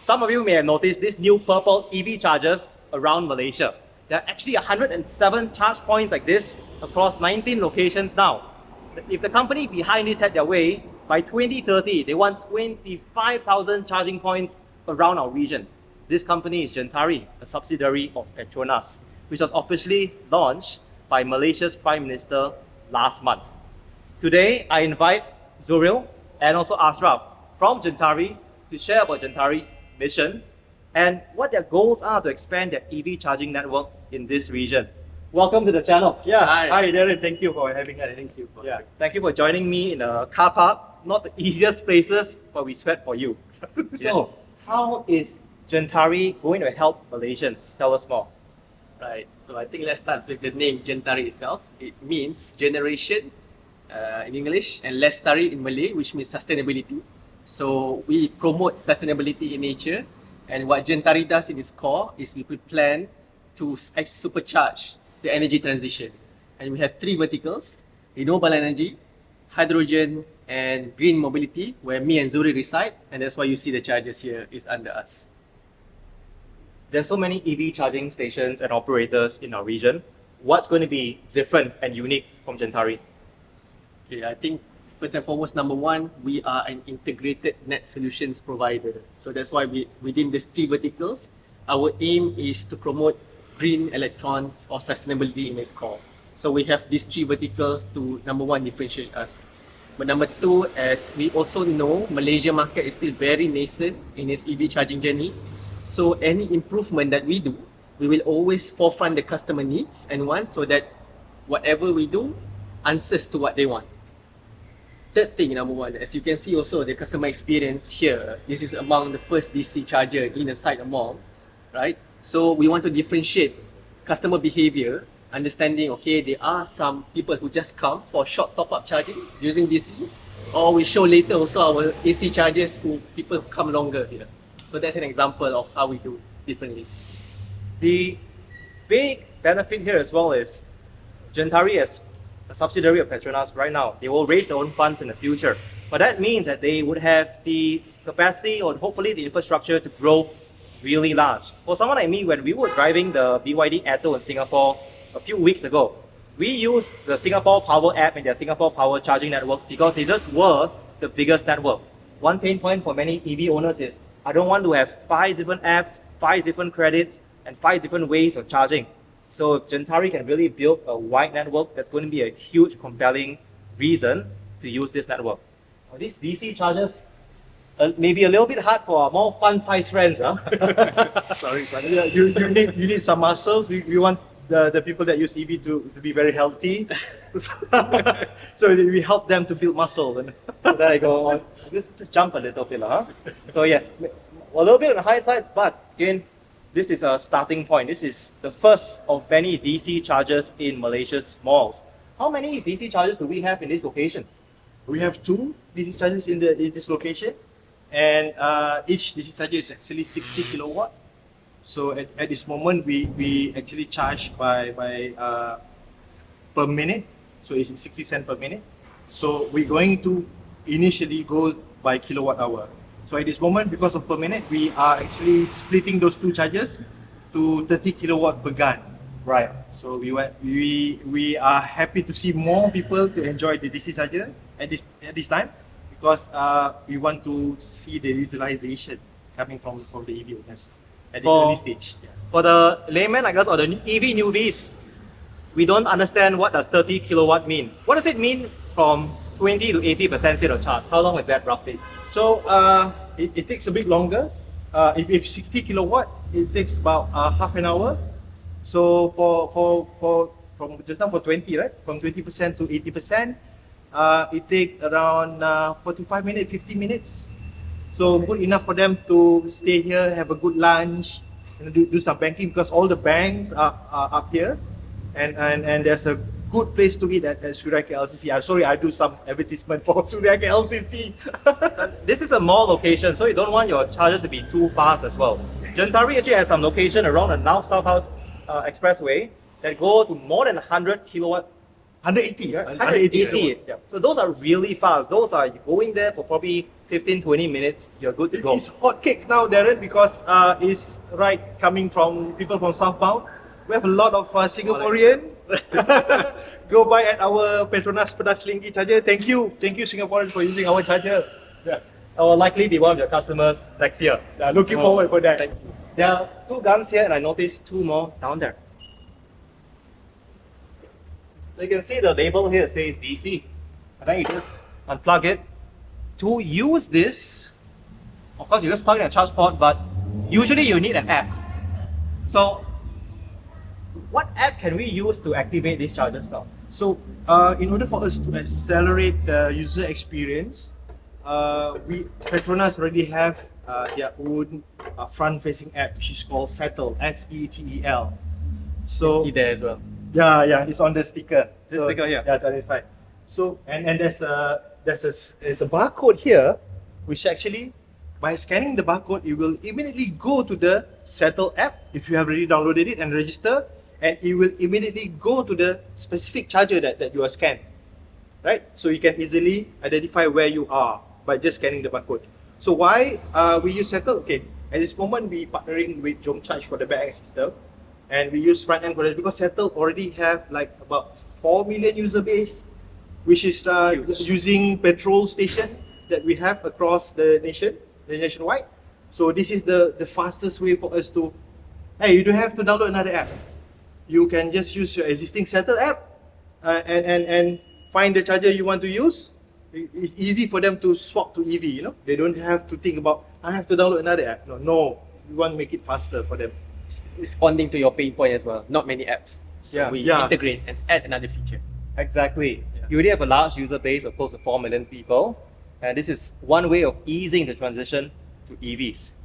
Some of you may have noticed these new purple EV chargers around Malaysia. There are actually 107 charge points like this across 19 locations now. If the company behind this had their way, by 2030, they want 25,000 charging points around our region. This company is GENTARI, a subsidiary of Petronas, which was officially launched by Malaysia's Prime Minister last month. Today, I invite Zuril and also Ashraf from GENTARI to share about GENTARI's mission and what their goals are to expand their EV charging network in this region. Welcome to the channel. Yeah, hi Daren, thank you for having us. Thank you for joining me in a car park. Not the easiest places, but we sweat for you. So, how is GENTARI going to help Malaysians? Tell us more. Right, so I think let's start with the name GENTARI itself. It means generation in English and Lestari in Malay, which means sustainability. So we promote sustainability in nature, and what GENTARI does in its core is we plan to supercharge the energy transition. And we have three verticals: renewable energy, hydrogen, and green mobility, where me and Zuri reside, and that's why you see the chargers here is under us. There's so many EV charging stations and operators in our region. What's going to be different and unique from GENTARI? Okay, I think first and foremost, number one, we are an integrated net solutions provider. So that's why within these three verticals, our aim is to promote green electrons or sustainability in its core. So we have these three verticals to, number one, differentiate us. But number two, as we also know, Malaysia market is still very nascent in its EV charging journey. So any improvement that we do, we will always forefront the customer needs and wants, so that whatever we do answers to what they want. Third thing, number one, as you can see also the customer experience here, this is among the first DC charger inside a mall, right? So we want to differentiate customer behavior, understanding, okay, there are some people who just come for short top-up charging using DC, or we show later also our AC chargers who people come longer here. So that's an example of how we do differently. The big benefit here as well is GENTARI as a subsidiary of Petronas right now, they will raise their own funds in the future. But that means that they would have the capacity or hopefully the infrastructure to grow really large. For someone like me, when we were driving the BYD Atto in Singapore a few weeks ago, we used the Singapore Power app and their Singapore Power charging network because they just were the biggest network. One pain point for many EV owners is, I don't want to have 5 different apps, 5 different credits, and 5 different ways of charging. So if GENTARI can really build a wide network, that's going to be a huge, compelling reason to use this network. Now, these DC chargers may be a little bit hard for our more fun-sized friends. Huh? Sorry, but you need some muscles. We want the people that use EV to be very healthy. So we help them to build muscle. So there you go. Let's just jump a little bit. Huh? So yes, a little bit on the high side, but again, this is a starting point. This is the first of many DC chargers in Malaysia's malls. How many DC chargers do we have in this location? We have 2 DC chargers in this location, and each DC charger is actually 60 kilowatt. So at this moment, we actually charge by per minute. So it's 60 cents per minute. So we're going to initially go by kilowatt hour. So at this moment, because of per minute, we are actually splitting those 2 chargers to 30 kilowatt per gun. Right. So we are happy to see more people to enjoy the DC charger at this time, because we want to see the utilization coming from the EV owners at this early stage. Yeah. For the layman like us or the EV newbies, we don't understand what does 30 kilowatt mean. What does it mean from 20 to 80% state of charge? How long is that roughly? So it takes a bit longer. If 60 kilowatt, it takes about half an hour. So from just now for 20, right? From 20% to 80%, it takes around 45 minutes, 50 minutes. So good enough for them to stay here, have a good lunch, and do some banking, because all the banks are up here, and there's a good place to eat at Suryaka LCC. I'm sorry, I do some advertisement for Suryaka LCC. This is a mall location, so you don't want your chargers to be too fast as well. GENTARI actually has some location around the North South House Expressway that go to more than 100 kilowatt 180, right? 180. Yeah. So those are really fast. Those are going there for probably 15-20 minutes. You're good to go. It's hotcakes now, Daren, because it's right coming from people from southbound. We have a lot of Singaporean go by at our Petronas Pedas Linggi charger. Thank you Singaporeans for using our charger. Yeah, I will likely be one of your customers next year. looking forward for that. Thank you. There are 2 guns here, and I noticed 2 more down there. So you can see the label here says DC, and then you just unplug it. To use this, of course, you just plug in a charge port, but usually you need an app. So, what app can we use to activate these chargers now? So, in order for us to accelerate the user experience, we Petronas already have their own front-facing app, which is called Settle, SETEL. So, See there as well. yeah, it's on the sticker. This sticker here? Yeah, identified. So, and there's a barcode here, which actually, by scanning the barcode, it will immediately go to the Settle app if you have already downloaded it and register, and it will immediately go to the specific charger that you are scanned, right? So you can easily identify where you are by just scanning the barcode. So why we use Settle? Okay, at this moment we partnering with Jom Charge for the back-end system, and we use front-end for that because Settle already have like about 4 million user base, which is using petrol station that we have across the nationwide. So this is the fastest way for us to, hey, you don't have to download another app. You can just use your existing Settle app and find the charger you want to use. It's easy for them to swap to EV, you know. They don't have to think about, I have to download another app. No, we want to make it faster for them. Responding to your pain point as well. Not many apps. So Yeah. we Yeah. integrate and add another feature. Exactly. Yeah. You already have a large user base of close to 4 million people, and this is one way of easing the transition to EVs.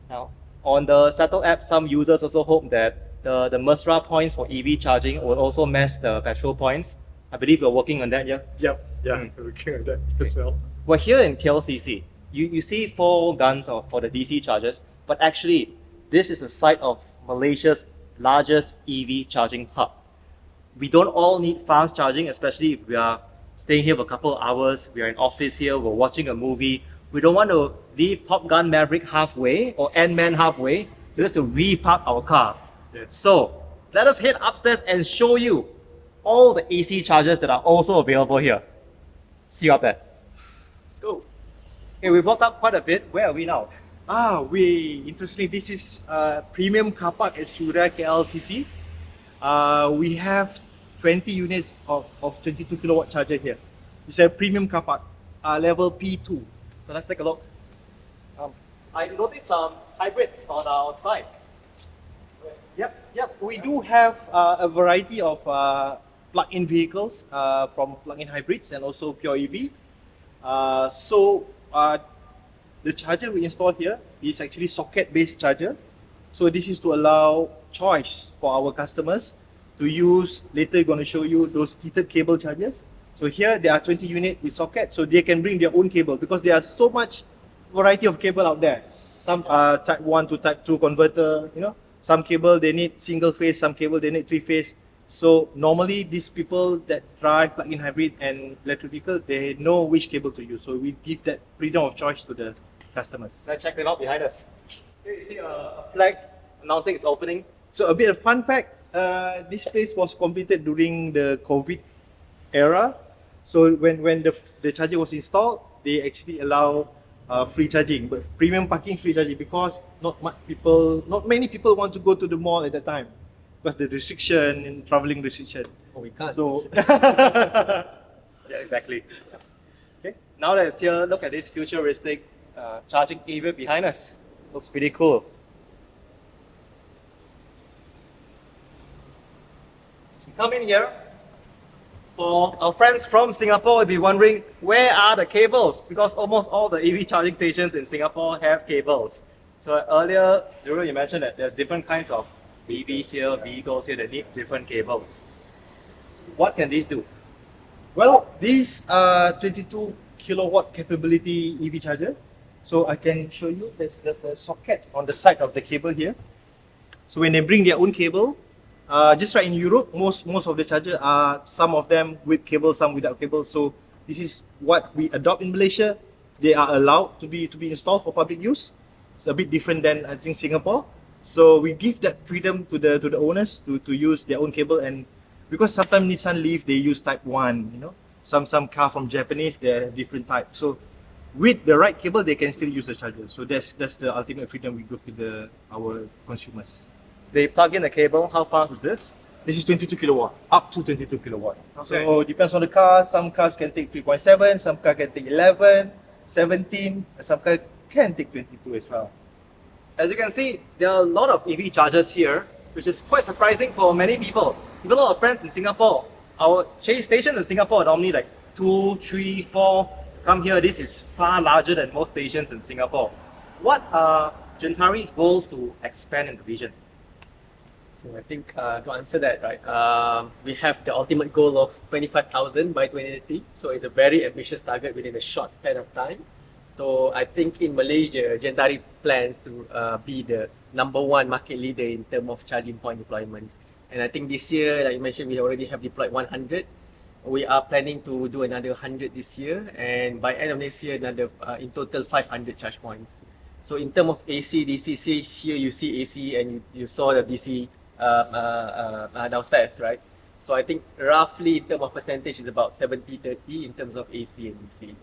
Now, on the Settle app, some users also hope that the Mesra points for EV charging will also match the petrol points. I believe you're working on that, yeah? Yep, we're looking at that as well. Well, here in KLCC, you see 4 guns for the DC chargers, but actually, this is the site of Malaysia's largest EV charging hub. We don't all need fast charging, especially if we are staying here for a couple of hours, we are in office here, we're watching a movie. We don't want to leave Top Gun Maverick halfway or Ant-Man halfway just to repark our car. Yes. So, let us head upstairs and show you all the AC chargers that are also available here. See you up there. Let's go. Okay, we've walked up quite a bit. Where are we now? Interestingly, this is premium car park at Surya KLCC. We have 20 units of 22 kilowatt charger here. It's a premium car park, level P2. So let's take a look. I noticed some hybrids on our side. Yep. We do have a variety of plug-in vehicles from plug-in hybrids and also pure EV. The charger we installed here is actually socket-based charger. So this is to allow choice for our customers to use. Later, we're going to show you those tethered cable chargers. So here there are 20 units with socket, so they can bring their own cable because there are so much variety of cable out there. Some type 1 to type 2 converter, you know. Some cable they need single phase, some cable they need 3 phase. So normally these people that drive plug-in hybrid and electric vehicle, they know which cable to use. So we give that freedom of choice to the customers. Let's check them out behind us. Here you see a flag announcing its opening. So a bit of fun fact, this place was completed during the COVID era. So when the charger was installed, they actually allow free charging, but premium parking free charging because not many people want to go to the mall at that time because the restriction and traveling restriction. Oh, we can't. So Yeah, exactly. Okay. Now let's here look at this futuristic charging area behind us. Looks pretty cool. So we come in here. For our friends from Singapore, will be wondering where are the cables? Because almost all the EV charging stations in Singapore have cables. So earlier, Daren, you mentioned that there's different kinds of EVs here, vehicles here that need different cables. What can these do? well, these are 22 kilowatt capability EV charger. So I can show you there's a socket on the side of the cable here. So when they bring their own cable, Just like in Europe, most of the charger are some of them with cable, some without cable. So this is what we adopt in Malaysia. They are allowed to be installed for public use. It's a bit different than I think Singapore. So we give that freedom to the owners to use their own cable, and because sometimes Nissan Leaf they use Type 1, you know. Some car from Japanese they have different type. So with the right cable they can still use the charger. So that's the ultimate freedom we give to our consumers. They plug in the cable. How fast is this? This is 22 kilowatt, up to 22 kilowatt. Okay. So depends on the car. Some cars can take 3.7, some car can take 11, 17, and some car can take 22 as well. As you can see, there are a lot of EV chargers here, which is quite surprising for many people. Even a lot of friends in Singapore. Our chase stations in Singapore are normally like 2, 3, 4. Come here, this is far larger than most stations in Singapore. What are Gentari's goals to expand in the region? So I think to answer that, right, we have the ultimate goal of 25,000 by 2030. So it's a very ambitious target within a short span of time. So I think in Malaysia, Gentari plans to be the #1 market leader in terms of charging point deployments. And I think this year, like you mentioned, we already have deployed 100. We are planning to do another 100 this year, and by end of next year, another in total 500 charge points. So in terms of AC, DC, here you see AC and you saw the DC downstairs, right? So I think roughly in terms of percentage is about 70-30 in terms of AC and DC.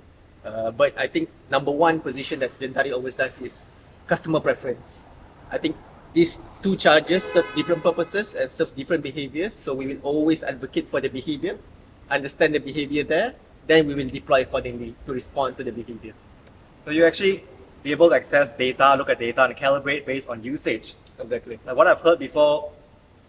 But I think #1 position that Gentari always does is customer preference. I think these two chargers serve different purposes and serve different behaviors. So we will always advocate for the behavior, understand the behavior there, then we will deploy accordingly to respond to the behavior. So you actually be able to access data, look at data, and calibrate based on usage. Exactly. Like what I've heard before,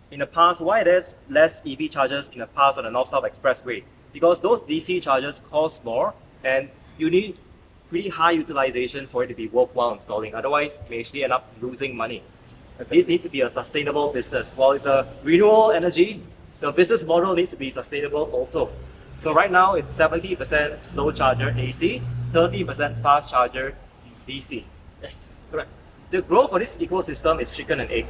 in the past, why there's less EV chargers in the past on the North-South Expressway? Because those DC chargers cost more, and you need pretty high utilization for it to be worthwhile installing. Otherwise, you may actually end up losing money. This needs to be a sustainable business. While it's a renewable energy, the business model needs to be sustainable also. So right now, it's 70% slow charger AC, 30% fast charger DC. Yes, correct. The growth for this ecosystem is chicken and egg.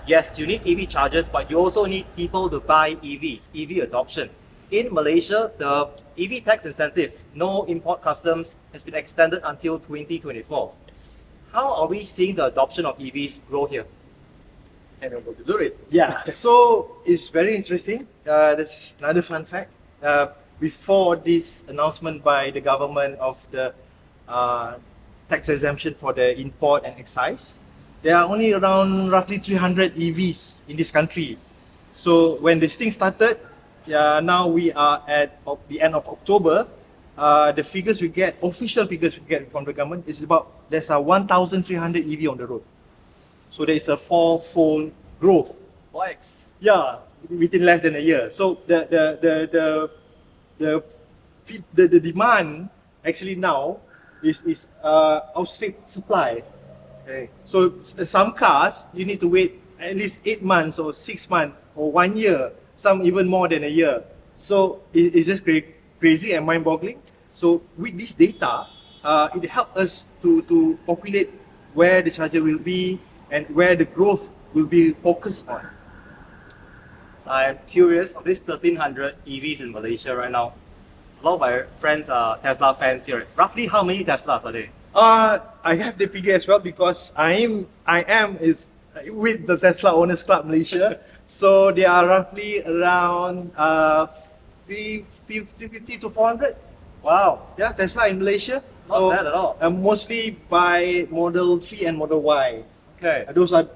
Yes, you need EV chargers, but you also need people to buy EVs, EV adoption. In Malaysia, the EV tax incentive, no import customs, has been extended until 2024. Yes. How are we seeing the adoption of EVs grow here? And over to Zuri. Yeah, so it's very interesting. There's another fun fact. Before this announcement by the government of the tax exemption for the import and excise, there are only around roughly 300 EVs in this country. So when this thing started, now we are at the end of October. The figures we get, official figures we get from the government, is about there's a 1,300 EV on the road. So there is a 4-fold growth. 4x. Yeah, within less than a year. So the demand actually now is outstrip supply. Okay. So some cars you need to wait at least 8 months or 6 months or 1 year, some even more than a year. So it's just crazy and mind-boggling. So with this data, it helps us to populate where the charger will be and where the growth will be focused on. I'm curious of these 1,300 EVs in Malaysia right now. A lot of my friends are Tesla fans here. Roughly how many Teslas are there? I have the figure as well because I am with the Tesla Owners Club Malaysia. So they are roughly around 350 to 400. Wow, Yeah, Tesla in Malaysia. not bad at all. Mostly by Model 3 and Model Y. Okay. Those are,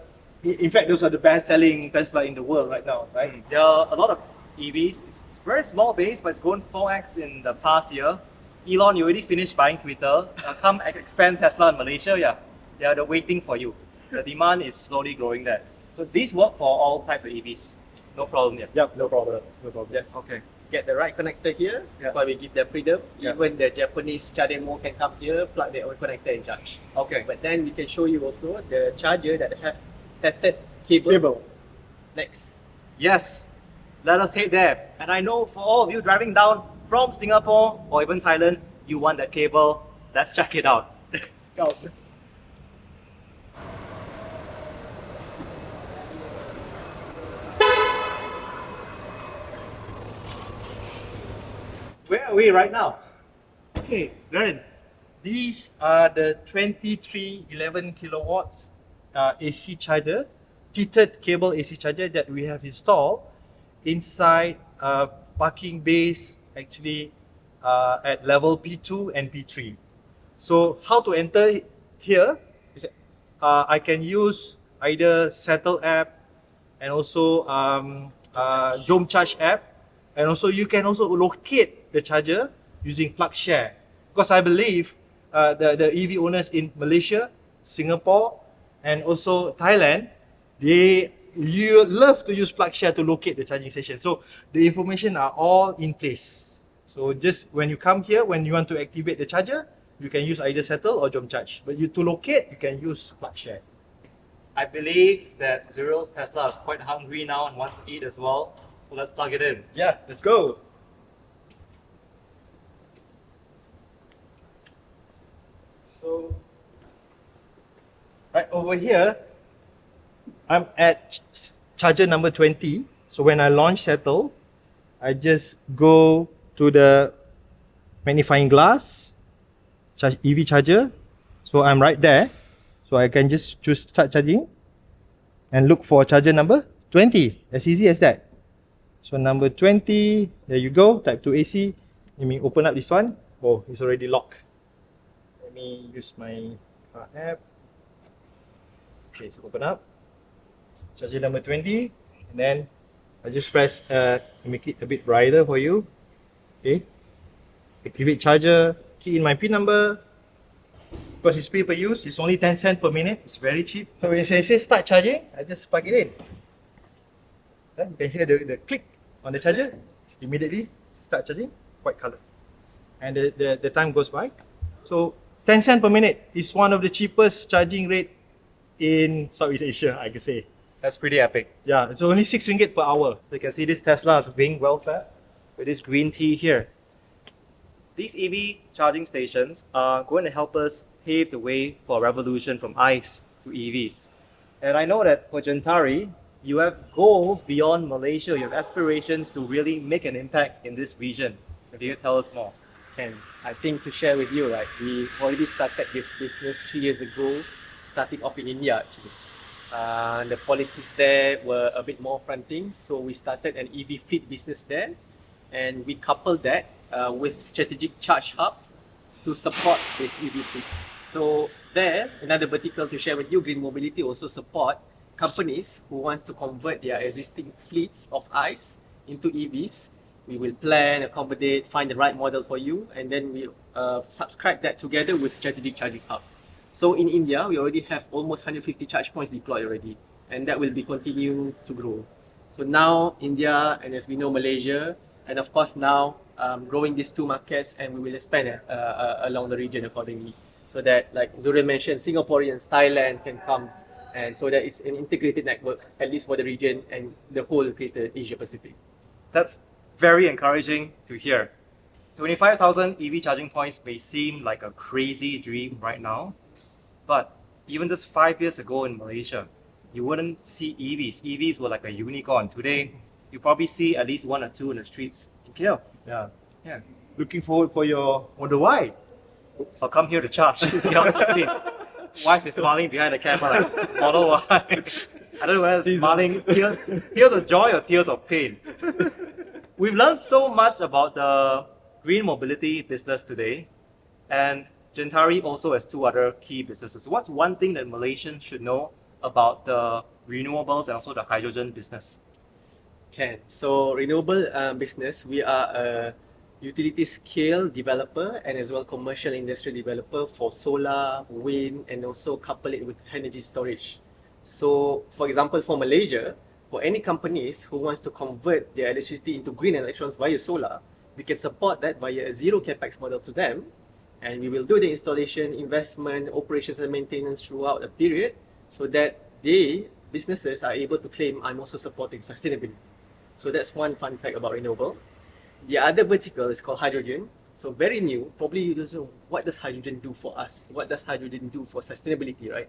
in fact, those are the best-selling Tesla in the world right now, right? There are a lot of EVs. It's very small base, but it's grown 4x in the past year. Elon, you already finished buying Twitter. Come expand Tesla in Malaysia. Yeah, they're waiting for you. The demand is slowly growing there. So these work for all types of EVs. No problem yet. Yep, no problem. No problem. Yes. Okay. Get the right connector here. Yeah. That's why we give them freedom. Yeah. Even the Japanese Chademo can come here, plug their own connector and charge. Okay. But then we can show you also the charger that have tethered cable. Cable. Next. Yes, let us head there. And I know for all of you driving down from Singapore or even Thailand, you want that cable. Let's check it out. Go. Where are we right now? Okay, Daren, these are the 2311 kilowatts AC charger, tethered cable AC charger that we have installed inside parking bays actually at level P2 and P3. So how to enter here is I can use either Settle app and also Jom Charge app, and also you can also locate the charger using plug share, because I believe the EV owners in Malaysia, Singapore, and also Thailand, you love to use plug share to locate the charging station. So the information are all in place. So just when you come here, when you want to activate the charger, you can use either Settle or Jom Charge. But to locate, you can use plug share. I believe that Zero's Tesla is quite hungry now and wants to eat as well. So let's plug it in. Yeah, let's go. So, right over here, I'm at charger number 20. So when I launch Settle, I just go to the magnifying glass, charge EV charger. So I'm right there. So I can just choose start charging and look for charger number 20. As easy as that. So number 20, there you go, type 2 AC. Let me open up this one. Oh, it's already locked. Let me use my app. Okay, so open up. Charger number 20. And then I just press, make it a bit brighter for you. Okay. Activate charger, key in my PIN number. Because it's pay per use, it's only 10 cents per minute. It's very cheap. So when it says start charging, I just plug it in. You can hear the click on the charger. Immediately start charging, white color. And the time goes by. So 10 cents per minute is one of the cheapest charging rate in Southeast Asia, I can say. That's pretty epic. Yeah, it's only 6 ringgit per hour. So you can see this Tesla is being well fed with this green tea here. These EV charging stations are going to help us pave the way for a revolution from ICE to EVs. And I know that for Gentari, you have goals beyond Malaysia. You have aspirations to really make an impact in this region. Can you tell us more? Can I think to share with you, right? We already started this business 3 years ago, starting off in India actually. The policies there were a bit more fronting, so we started an EV fleet business there, and we coupled that with strategic charge hubs to support this EV fleets. So there, another vertical to share with you, Green Mobility also support companies who wants to convert their existing fleets of ICE into EVs. We will plan, accommodate, find the right model for you, and then we subscribe that together with strategic charging hubs. So in India, we already have almost 150 charge points deployed already, and that will be continue to grow. So now India, and as we know Malaysia, and of course now growing these two markets, and we will expand along the region accordingly. So that, like Zurian mentioned, Singaporeans, Thailand can come, and so that it's an integrated network, at least for the region and the whole greater Asia Pacific. That's very encouraging to hear. 25,000 EV charging points may seem like a crazy dream right now, but even just 5 years ago in Malaysia, you wouldn't see EVs. EVs were like a unicorn. Today, you probably see at least 1 or 2 in the streets in KL. Yeah. Yeah. Looking forward for your Model Y. I'll come here to charge. KL 16. Wife is smiling behind the camera like, Model Y. I don't know whether it's smiling tears of joy or tears of pain. We've learned so much about the green mobility business today, and Gentari also has 2 other key businesses. What's one thing that Malaysians should know about the renewables and also the hydrogen business? Can. So renewable business, we are a utility scale developer and as well commercial industrial developer for solar, wind, and also couple it with energy storage. So for example, for Malaysia, for any companies who wants to convert their electricity into green electrons via solar, we can support that via a zero capex model to them, and we will do the installation, investment, operations and maintenance throughout a period, so that they, businesses, are able to claim I'm also supporting sustainability. So that's one fun fact about renewable. The other vertical is called hydrogen. So very new, probably you don't know what does hydrogen do for us? What does hydrogen do for sustainability, right?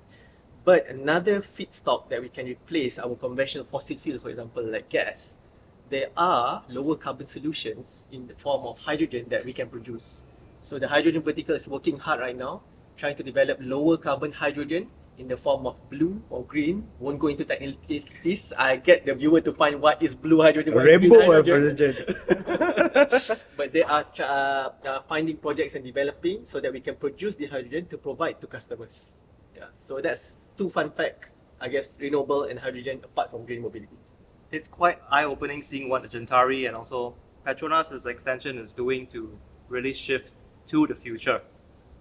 But another feedstock that we can replace our conventional fossil fuels, for example, like gas, there are lower carbon solutions in the form of hydrogen that we can produce. So the hydrogen vertical is working hard right now, trying to develop lower carbon hydrogen in the form of blue or green. Won't go into technicalities. I get the viewer to find what is blue hydrogen, what is green Rainbow hydrogen. hydrogen. But they are finding projects and developing so that we can produce the hydrogen to provide to customers. Yeah. So that's two fun fact, I guess, renewable and hydrogen apart from green mobility. It's quite eye-opening seeing what the Gentari and also Petronas' extension is doing to really shift to the future.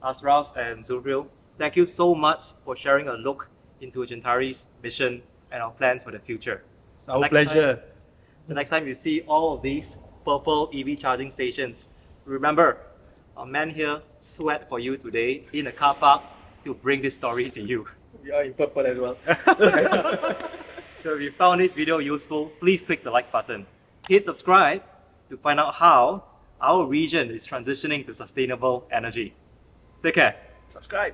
Ashraf and Zuril, thank you so much for sharing a look into Gentari's mission and our plans for the future. It's our Next pleasure. The next time you see all of these purple EV charging stations, remember, our man here sweat for you today in a car park to bring this story to you. We are in purple as well. So if you found this video useful, please click the like button. Hit subscribe to find out how our region is transitioning to sustainable energy. Take care. Subscribe.